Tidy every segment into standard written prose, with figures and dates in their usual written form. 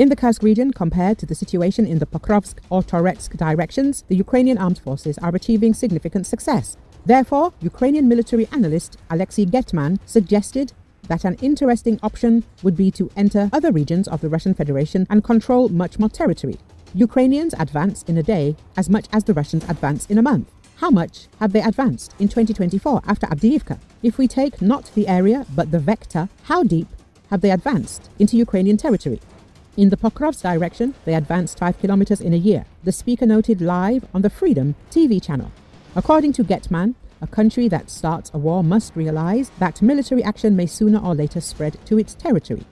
In the Kursk region, compared to the situation in the Pokrovsk or Toretsk directions, the Ukrainian Armed Forces are achieving significant success. Therefore, Ukrainian military analyst Alexey Getman suggested that an interesting option would be to enter other regions of the Russian Federation and control much more territory. Ukrainians advance in a day as much as the Russians advance in a month. How much have they advanced in 2024 after Avdiivka? If we take not the area but the vector, how deep have they advanced into Ukrainian territory? In the Pokrovsk direction, they advanced 5 kilometers in a year, the speaker noted live on the Freedom TV channel. According to Getman, a country that starts a war must realize that military action may sooner or later spread to its territory.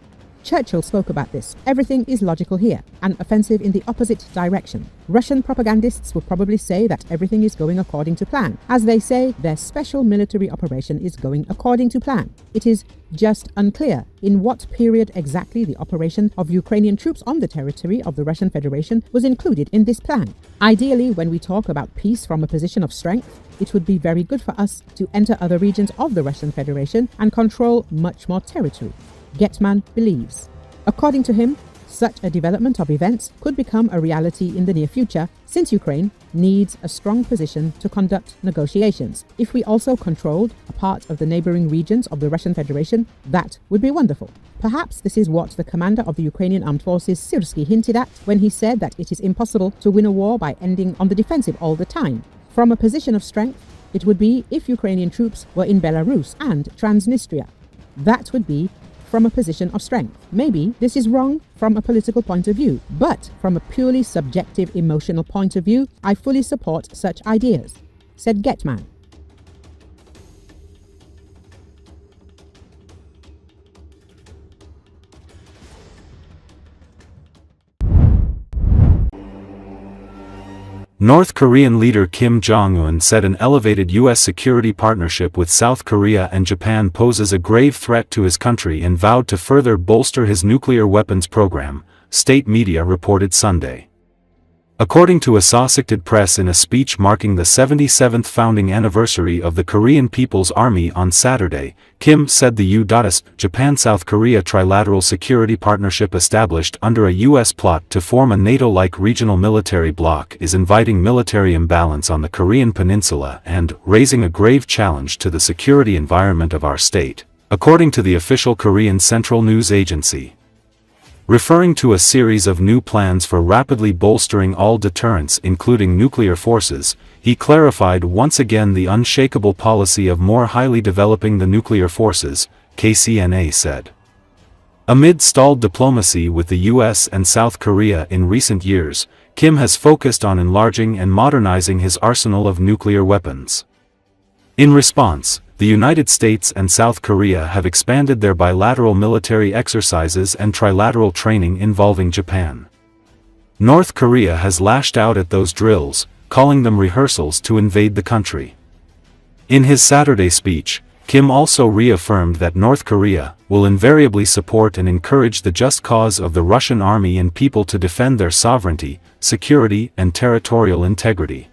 Churchill spoke about this. Everything is logical here, an offensive in the opposite direction. Russian propagandists will probably say that everything is going according to plan. As they say, their special military operation is going according to plan. It is just unclear in what period exactly the operation of Ukrainian troops on the territory of the Russian Federation was included in this plan. Ideally, when we talk about peace from a position of strength, it would be very good for us to enter other regions of the Russian Federation and control much more territory, Getman believes. According to him, such a development of events could become a reality in the near future, since Ukraine needs a strong position to conduct negotiations. If we also controlled a part of the neighboring regions of the Russian Federation, that would be wonderful. Perhaps this is what the commander of the Ukrainian Armed Forces, Syrskyi, hinted at when he said that it is impossible to win a war by ending on the defensive all the time. From a position of strength, it would be if Ukrainian troops were in Belarus and Transnistria. That would be from a position of strength. Maybe this is wrong from a political point of view, but from a purely subjective emotional point of view, I fully support such ideas, said Getman. North Korean leader Kim Jong-un said an elevated U.S. security partnership with South Korea and Japan poses a grave threat to his country and vowed to further bolster his nuclear weapons program, state media reported Sunday. According to Associated Press, in a speech marking the 77th founding anniversary of the Korean People's Army on Saturday, Kim said the U.S. Japan-South Korea trilateral security partnership established under a U.S. plot to form a NATO-like regional military bloc is inviting military imbalance on the Korean peninsula and raising a grave challenge to the security environment of our state, according to the official Korean Central News Agency. Referring to a series of new plans for rapidly bolstering all deterrence including nuclear forces, he clarified once again the unshakable policy of more highly developing the nuclear forces, KCNA said. Amid stalled diplomacy with the US and South Korea in recent years, Kim has focused on enlarging and modernizing his arsenal of nuclear weapons. In response, the United States and South Korea have expanded their bilateral military exercises and trilateral training involving Japan. North Korea has lashed out at those drills, calling them rehearsals to invade the country. In his Saturday speech, Kim also reaffirmed that North Korea will invariably support and encourage the just cause of the Russian army and people to defend their sovereignty, security, and territorial integrity.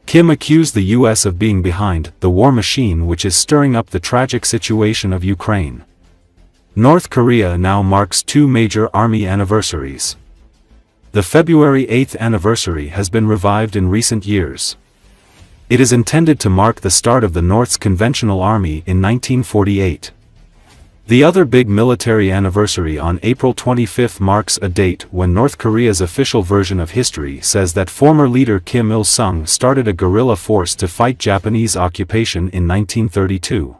Kim accused the U.S. of being behind the war machine which is stirring up the tragic situation of Ukraine. North Korea now marks two major army anniversaries. The February 8th anniversary has been revived in recent years. It is intended to mark the start of the North's conventional army in 1948. The other big military anniversary on April 25 marks a date when North Korea's official version of history says that former leader Kim Il-sung started a guerrilla force to fight Japanese occupation in 1932.